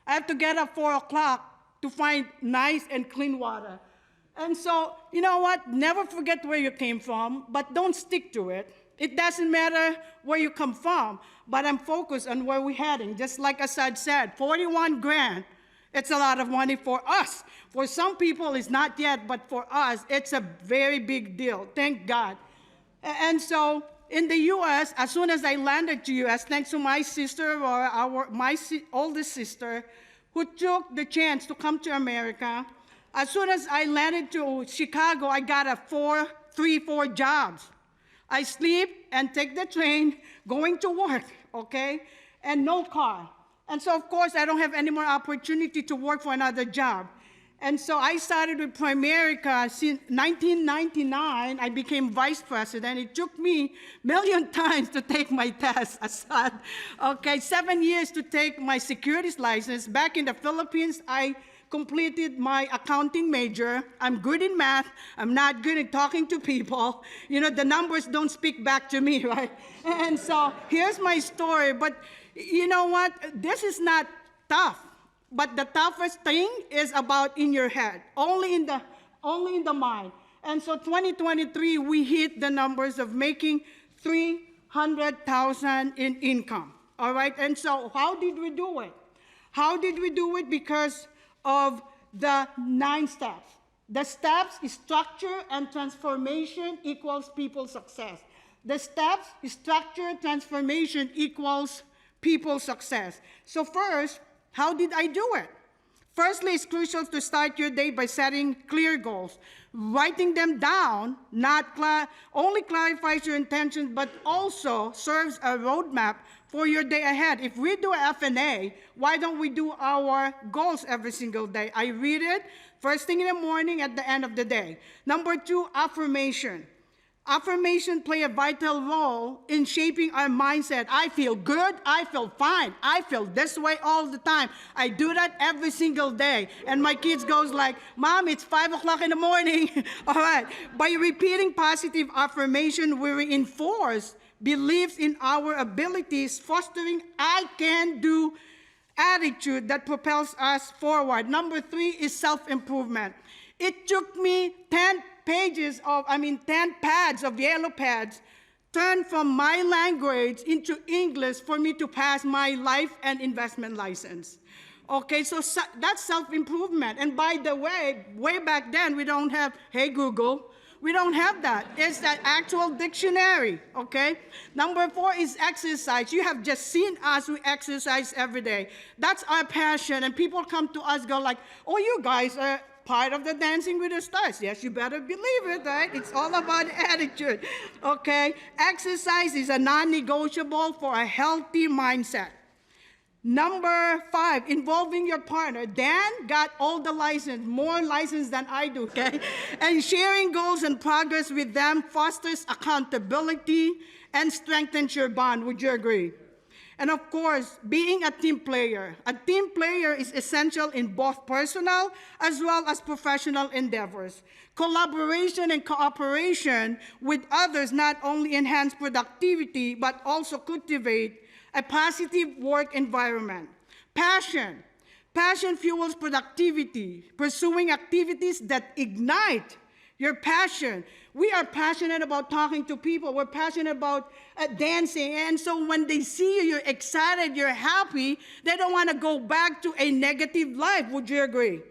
I have to get up 4 o'clock to find nice and clean water. And so, you know what? Never forget where you came from, but don't stick to it. It doesn't matter where you come from, but I'm focused on where we're heading. Just like Asaad said, 41 grand. It's a lot of money for us. For some people, it's not yet, but for us, it's a very big deal. Thank God. And so in the U.S., as soon as I landed to U.S., thanks to my sister or my oldest sister, who took the chance to come to America, as soon as I landed to Chicago, I got 4 jobs. I sleep and take the train, going to work, okay? And no car. And so, of course, I don't have any more opportunity to work for another job. And so I started with Primerica. Since 1999, I became vice president. It took me a million times to take my test, Asaad. Okay, 7 years to take my securities license. Back in the Philippines, I completed my accounting major. I'm good in math. I'm not good at talking to people. You know, the numbers don't speak back to me, right? And so here's my story. But you know what? This is not tough. But the toughest thing is about in your head, only in the mind. And so 2023, we hit the numbers of making $300,000 in income. All right. And so how did we do it? How did we do it? Because of the 9 steps. The steps is structure and transformation equals people success. The steps is structure, transformation equals people success. So first, how did I do it? Firstly, it's crucial to start your day by setting clear goals. Writing them down not only clarifies your intentions, but also serves a roadmap for your day ahead. If we do F&A, why don't we do our goals every single day? I read it first thing in the morning, at the end of the day. Number 2, affirmation. Affirmation play a vital role in shaping our mindset. I feel good, I feel fine, I feel this way all the time. I do that every single day. And my kids goes like, Mom, it's 5 o'clock in the morning. All right. By repeating positive affirmation, we reinforce beliefs in our abilities, fostering I can do attitude that propels us forward. Number 3 is self-improvement. It took me 10 pads of yellow pads, turned from my language into English for me to pass my life and investment license. Okay, so that's self-improvement. And by the way back then, we don't have, hey, Google. We don't have that. It's that actual dictionary, okay? Number 4 is exercise. You have just seen us, we exercise every day. That's our passion. And people come to us, go like, oh, you guys are part of the Dancing with the Stars. Yes, you better believe it, right? It's all about attitude, okay? Exercise is a non-negotiable for a healthy mindset. Number 5, involving your partner. Dan got all the license, more license than I do, okay? And sharing goals and progress with them fosters accountability and strengthens your bond. Would you agree? And of course, being a team player. A team player is essential in both personal as well as professional endeavors. Collaboration and cooperation with others not only enhance productivity, but also cultivate a positive work environment. Passion. Passion fuels productivity, pursuing activities that ignite your passion. We are passionate about talking to people. We're passionate about dancing. And so when they see you, you're excited, you're happy, they don't want to go back to a negative life. Would you agree?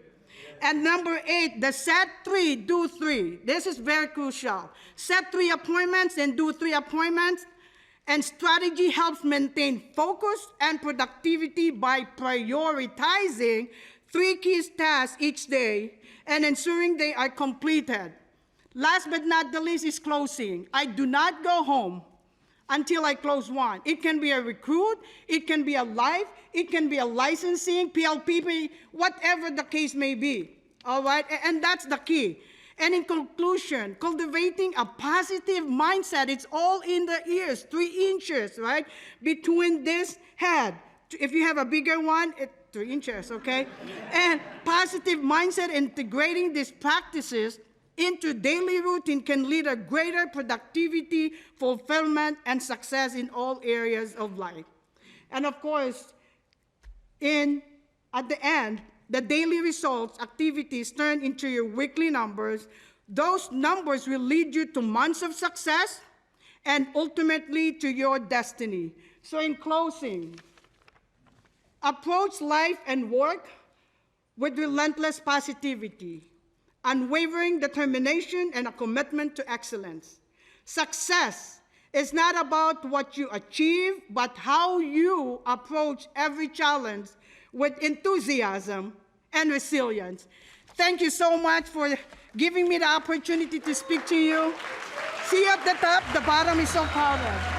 And number 8, the set 3, do 3. This is very crucial. Set 3 appointments and do 3 appointments. And strategy helps maintain focus and productivity by prioritizing 3 key tasks each day and ensuring they are completed. Last but not the least is closing. I do not go home until I close one. It can be a recruit, it can be a life, it can be a licensing, PLP, whatever the case may be, all right? And that's the key. And in conclusion, cultivating a positive mindset, it's all in the ears, 3 inches, right? Between this head. If you have a bigger one, 3 inches, okay? And positive mindset, integrating these practices into daily routine can lead to greater productivity, fulfillment, and success in all areas of life. And of course, at the end, the daily results, activities turn into your weekly numbers. Those numbers will lead you to months of success and ultimately to your destiny. So in closing, approach life and work with relentless positivity, unwavering determination, and a commitment to excellence. Success is not about what you achieve, but how you approach every challenge with enthusiasm and resilience. Thank you so much for giving me the opportunity to speak to you. See you at the top, the bottom is so crowded.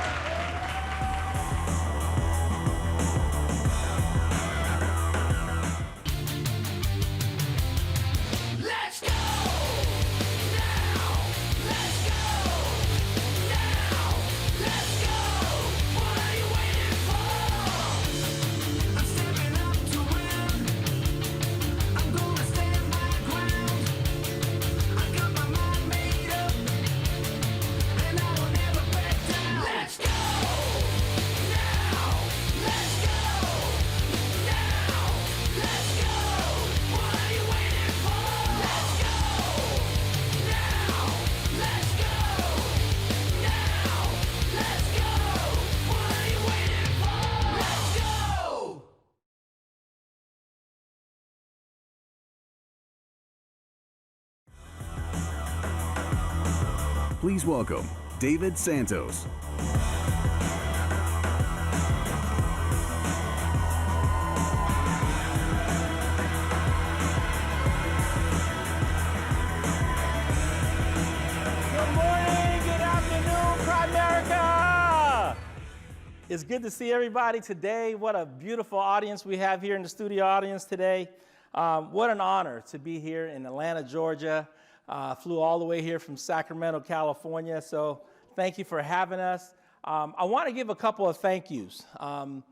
Please welcome David Santos. Primerica! It's good to see everybody today. What a beautiful audience we have here in the studio audience today. What an honor to be here in Atlanta, Georgia. Flew all the way here from Sacramento, California. So thank you for having us. I want to give a couple of thank yous. And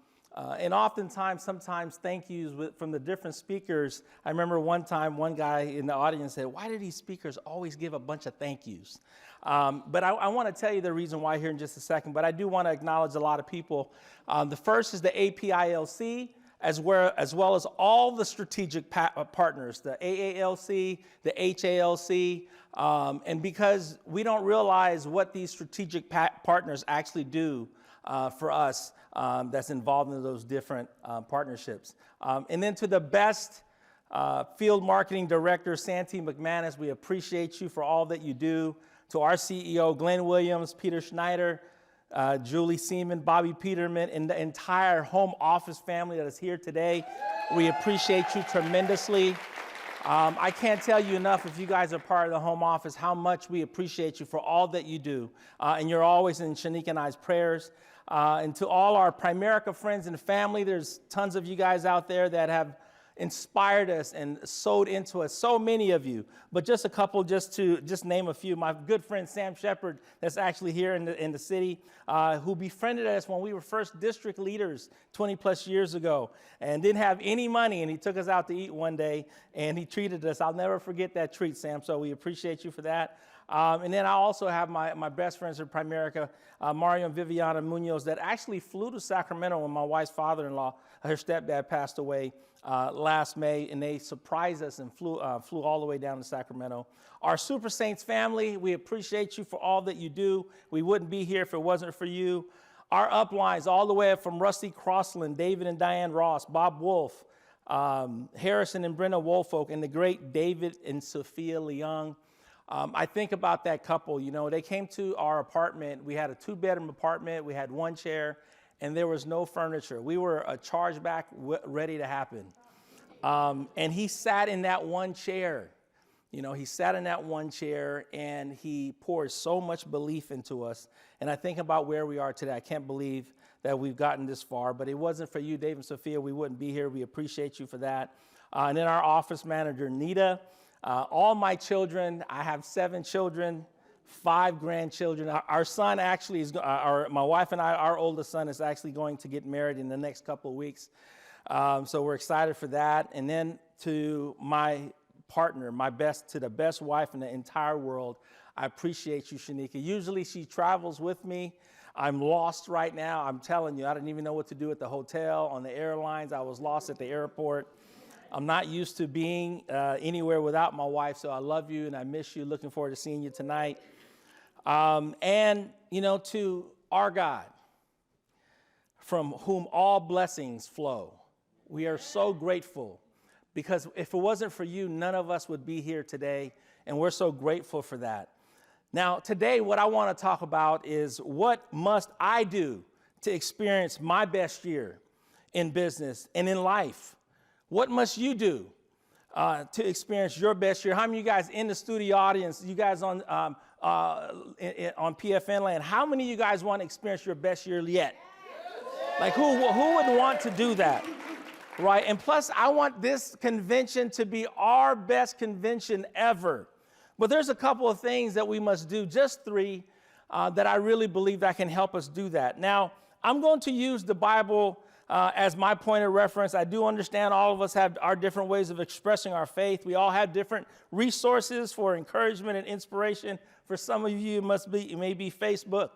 oftentimes, sometimes thank yous from the different speakers. I remember one time, one guy in the audience said, "Why do these speakers always give a bunch of thank yous?" But I want to tell you the reason why here in just a second. But I do want to acknowledge a lot of people. The first is the APILC, as well as all the strategic partners, the AALC, the HALC, and because we don't realize what these strategic partners actually do for us that's involved in those different partnerships. And then to the best field marketing director, Santi McManus, we appreciate you for all that you do. To our CEO, Glenn Williams, Peter Schneider, Julie Seman, Bobby Peterman, and the entire home office family that is here today. We appreciate you tremendously. I can't tell you enough, if you guys are part of the home office, how much we appreciate you for all that you do. And you're always in Shanika and I's prayers. And to all our Primerica friends and family, there's tons of you guys out there that have inspired us and sowed into us, so many of you. But just a couple, just to name a few. My good friend Sam Shepard, that's actually here in the city, who befriended us when we were first district leaders 20 plus years ago and didn't have any money, and he took us out to eat one day and he treated us. I'll never forget that treat, Sam, so we appreciate you for that. And then I also have my best friends at Primerica, Mario and Viviana Munoz, that actually flew to Sacramento when my wife's father-in-law, her stepdad, passed away last May, and they surprised us and flew all the way down to Sacramento. Our Super Saints family, we appreciate you for all that you do. We wouldn't be here if it wasn't for you. Our uplines, all the way up from Rusty Crossland, David and Diane Ross, Bob Wolf, Harrison and Brenda Woolfolk, and the great David and Sophia Leung. I think about that couple. You know, they came to our apartment. We had a 2-bedroom apartment. We had 1 chair, and there was no furniture. We were a chargeback ready to happen. And he sat in that 1 chair. You know, he sat in that 1 chair, and he poured so much belief into us. And I think about where we are today. I can't believe that we've gotten this far. But it wasn't for you, Dave and Sophia, we wouldn't be here. We appreciate you for that. And then our office manager, Nita. All my children, I have 7 children, 5 grandchildren. Our son actually is, my wife and I, our oldest son is actually going to get married in the next couple of weeks. So we're excited for that. And then to my partner, the best wife in the entire world, I appreciate you, Shanika. Usually she travels with me. I'm lost right now. I'm telling you, I didn't even know what to do at the hotel, on the airlines. I was lost at the airport. I'm not used to being anywhere without my wife, so I love you and I miss you. Looking forward to seeing you tonight. And, you know, to our God, from whom all blessings flow, we are so grateful, because if it wasn't for you, none of us would be here today, and we're so grateful for that. Now, today, what I want to talk about is, what must I do to experience my best year in business and in life? What must you do to experience your best year? How many of you guys in the studio audience, you guys on PFN land, how many of you guys want to experience your best year yet? Like, who would want to do that? Right? And plus, I want this convention to be our best convention ever. But there's a couple of things that we must do, just 3, that I really believe that can help us do that. Now, I'm going to use the Bible as my point of reference. I do understand all of us have our different ways of expressing our faith. We all have different resources for encouragement and inspiration. For some of you, it may be Facebook.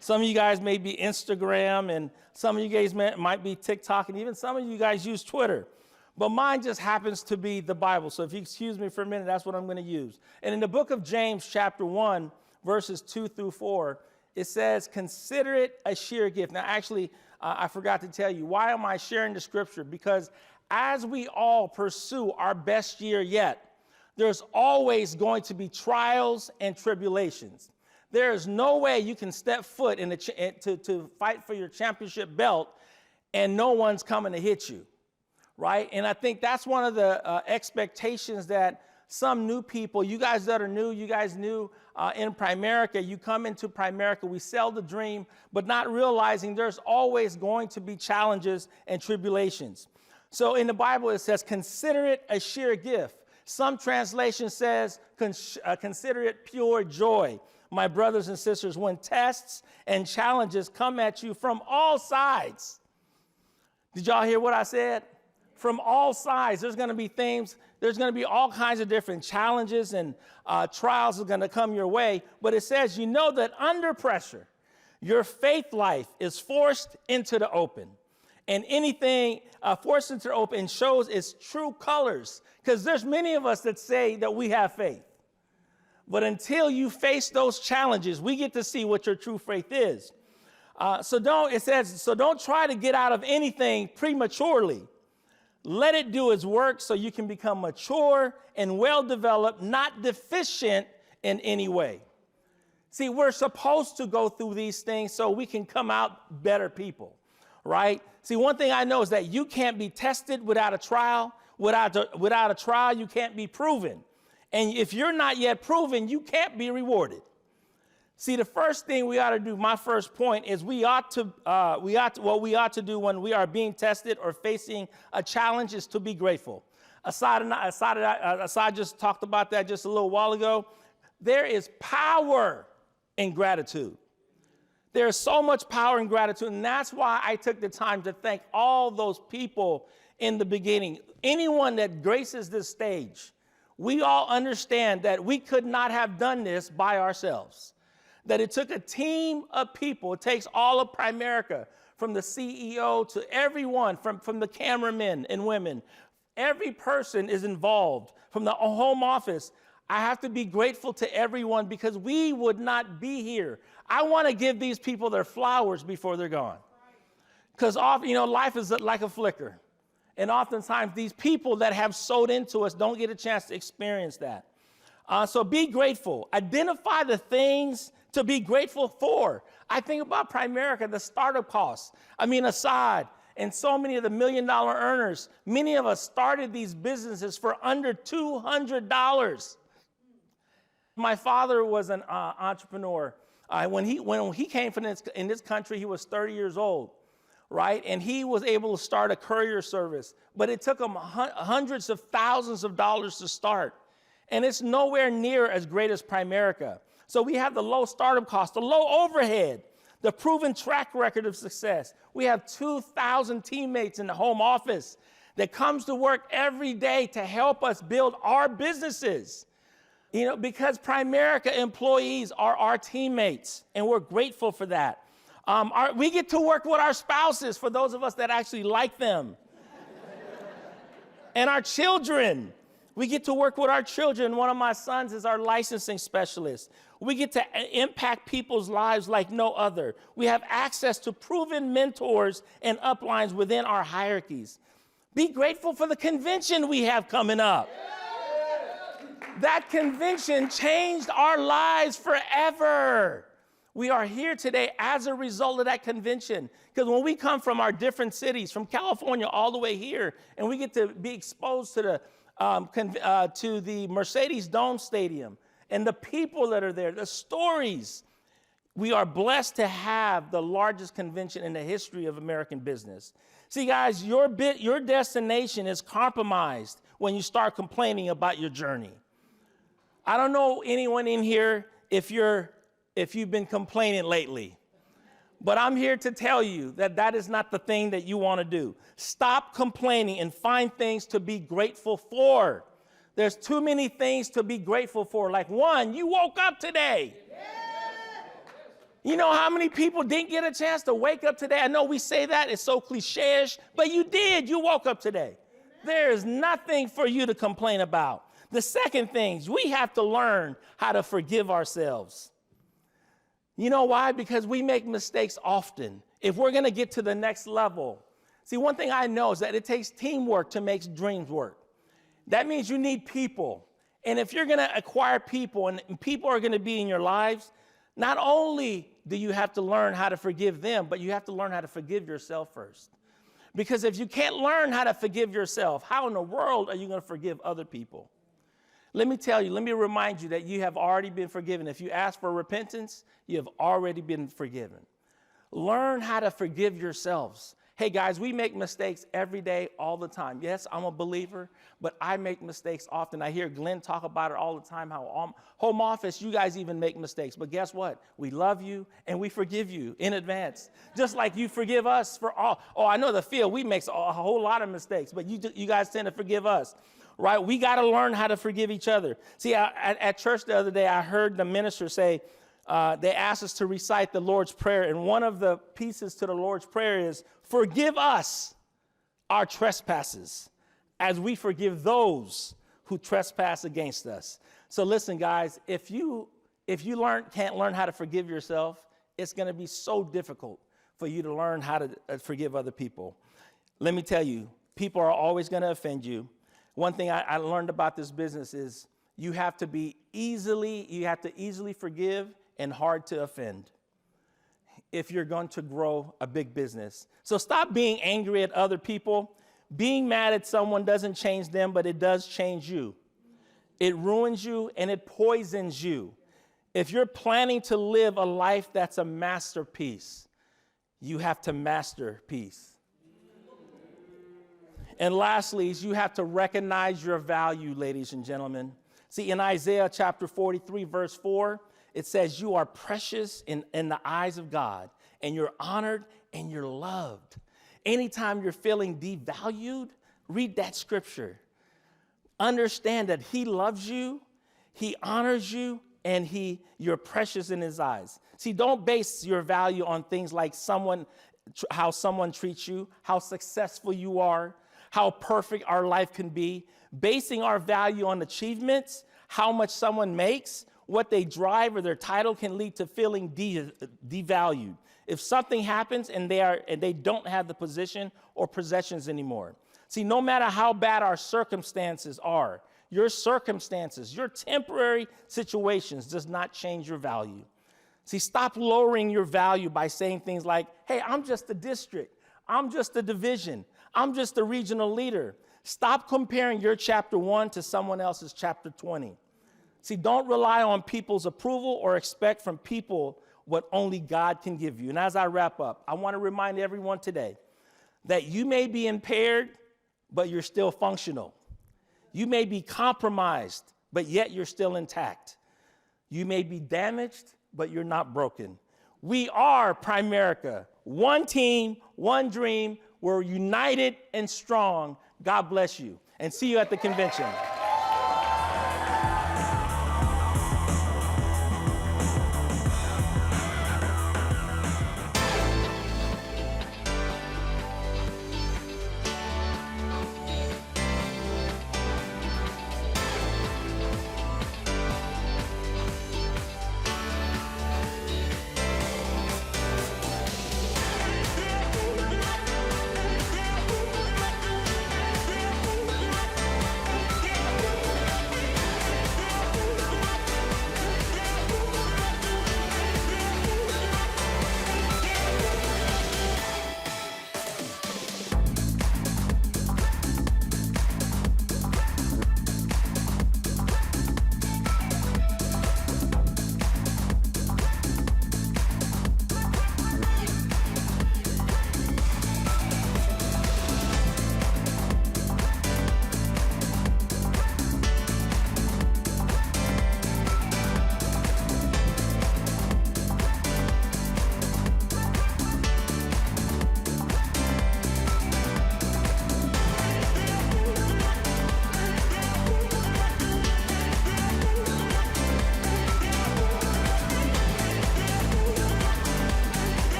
Some of you guys may be Instagram, and some of you guys might be TikTok, and even some of you guys use Twitter. But mine just happens to be the Bible. So if you excuse me for a minute, that's what I'm going to use. And in the book of James, chapter 1, verses 2 through 4, it says, consider it a sheer gift. Now, actually, I forgot to tell you, why am I sharing the scripture? Because as we all pursue our best year yet, there's always going to be trials and tribulations. There is no way you can step foot to fight for your championship belt and no one's coming to hit you, right? And I think that's one of the expectations that some new people, you guys that are new, you guys new in Primerica, you come into Primerica, we sell the dream, but not realizing there's always going to be challenges and tribulations. So in the Bible, it says, consider it a sheer gift. Some translation says, consider it pure joy, my brothers and sisters, when tests and challenges come at you from all sides. Did y'all hear what I said? From all sides. There's going to be things, there's going to be all kinds of different challenges and trials are going to come your way. But it says, you know that under pressure, your faith life is forced into the open. And anything forced into the open shows its true colors. Because there's many of us that say that we have faith. But until you face those challenges, we get to see what your true faith is. So don't try to get out of anything prematurely. Let it do its work so you can become mature and well-developed, not deficient in any way. See, we're supposed to go through these things so we can come out better people, right? See, one thing I know is that you can't be tested without a trial. Without a trial, you can't be proven. And if you're not yet proven, you can't be rewarded. See, the first thing we ought to do, my first point, is what we ought to do when we are being tested or facing a challenge is to be grateful. Asaad just talked about that just a little while ago. There is power in gratitude. There's so much power in gratitude, and that's why I took the time to thank all those people in the beginning. Anyone that graces this stage, we all understand that we could not have done this by ourselves. That it took a team of people. It takes all of Primerica, from the CEO to everyone, from the cameramen and women. Every person is involved, from the home office. I have to be grateful to everyone because we would not be here. I want to give these people their flowers before they're gone. Because life is like a flicker. And oftentimes these people that have sowed into us don't get a chance to experience that. So be grateful. Identify the things to be grateful for. I think about Primerica, the startup costs. Asaad and so many of the $1 million earners, many of us started these businesses for under $200. My father was an entrepreneur. When he came in this country, he was 30 years old, right? And he was able to start a courier service, but it took him hundreds of thousands of dollars to start. And it's nowhere near as great as Primerica. So we have the low startup cost, the low overhead, the proven track record of success. We have 2,000 teammates in the home office that comes to work every day to help us build our businesses. Because Primerica employees are our teammates, and we're grateful for that. We get to work with our spouses, for those of us that actually like them. And our children. We get to work with our children. One of my sons is our licensing specialist. We get to impact people's lives like no other. We have access to proven mentors and uplines within our hierarchies. Be grateful for the convention we have coming up. That convention changed our lives forever. We are here today as a result of that convention. Because when we come from our different cities, from California all the way here, and we get to be exposed to the Mercedes Dome Stadium and the people that are there, the stories, we are blessed to have the largest convention in the history of American business. See, guys, your destination is compromised when you start complaining about your journey. I don't know anyone in here if you've been complaining lately. But I'm here to tell you that is not the thing that you want to do. Stop complaining and find things to be grateful for. There's too many things to be grateful for. Like, one, you woke up today. You know how many people didn't get a chance to wake up today? I know we say that, it's so cliche-ish, but you did. You woke up today. There is nothing for you to complain about. The second thing, we have to learn how to forgive ourselves. You know why? Because we make mistakes often. If we're going to get to the next level, see, one thing I know is that it takes teamwork to make dreams work. That means you need people. And if you're going to acquire people and people are going to be in your lives, not only do you have to learn how to forgive them, but you have to learn how to forgive yourself first. Because if you can't learn how to forgive yourself, how in the world are you going to forgive other people? Let me remind you that you have already been forgiven. If you ask for repentance, you have already been forgiven. Learn how to forgive yourselves. Hey, guys, we make mistakes every day, all the time. Yes, I'm a believer, but I make mistakes often. I hear Glenn talk about it all the time, how home office, you guys even make mistakes. But guess what? We love you, and we forgive you in advance, just like you forgive us for all. Oh, I know the field, we make a whole lot of mistakes, but you guys tend to forgive us. Right? We got to learn how to forgive each other. See, at church the other day, I heard the minister say, they asked us to recite the Lord's Prayer, and one of the pieces to the Lord's Prayer is, forgive us our trespasses as we forgive those who trespass against us. So listen, guys, if you can't learn how to forgive yourself, it's going to be so difficult for you to learn how to forgive other people. Let me tell you, people are always going to offend you. One thing I learned about this business is you have to easily forgive and hard to offend if you're going to grow a big business. So stop being angry at other people. being mad at someone doesn't change them, but it does change you. It ruins you and it poisons you. If you're planning to live a life that's a masterpiece, you have to master peace. And lastly, you have to recognize your value, ladies and gentlemen. See, in Isaiah chapter 43, verse 4, it says, you are precious in the eyes of God, and you're honored and you're loved. Anytime you're feeling devalued, read that scripture. Understand that he loves you, he honors you, and you're precious in his eyes. See, don't base your value on things like how someone treats you, how successful you are, how perfect our life can be. Basing our value on achievements, how much someone makes, what they drive, or their title can lead to feeling devalued. If something happens and they don't have the position or possessions anymore. See, no matter how bad our circumstances are, your circumstances, your temporary situations does not change your value. See, stop lowering your value by saying things like, hey, I'm just a district. I'm just a division. I'm just a regional leader. Stop comparing your chapter 1 to someone else's chapter 20. See, don't rely on people's approval or expect from people what only God can give you. And as I wrap up, I want to remind everyone today that you may be impaired, but you're still functional. You may be compromised, but yet you're still intact. You may be damaged, but you're not broken. We are Primerica, one team, one dream. We're united and strong. God bless you, and see you at the convention.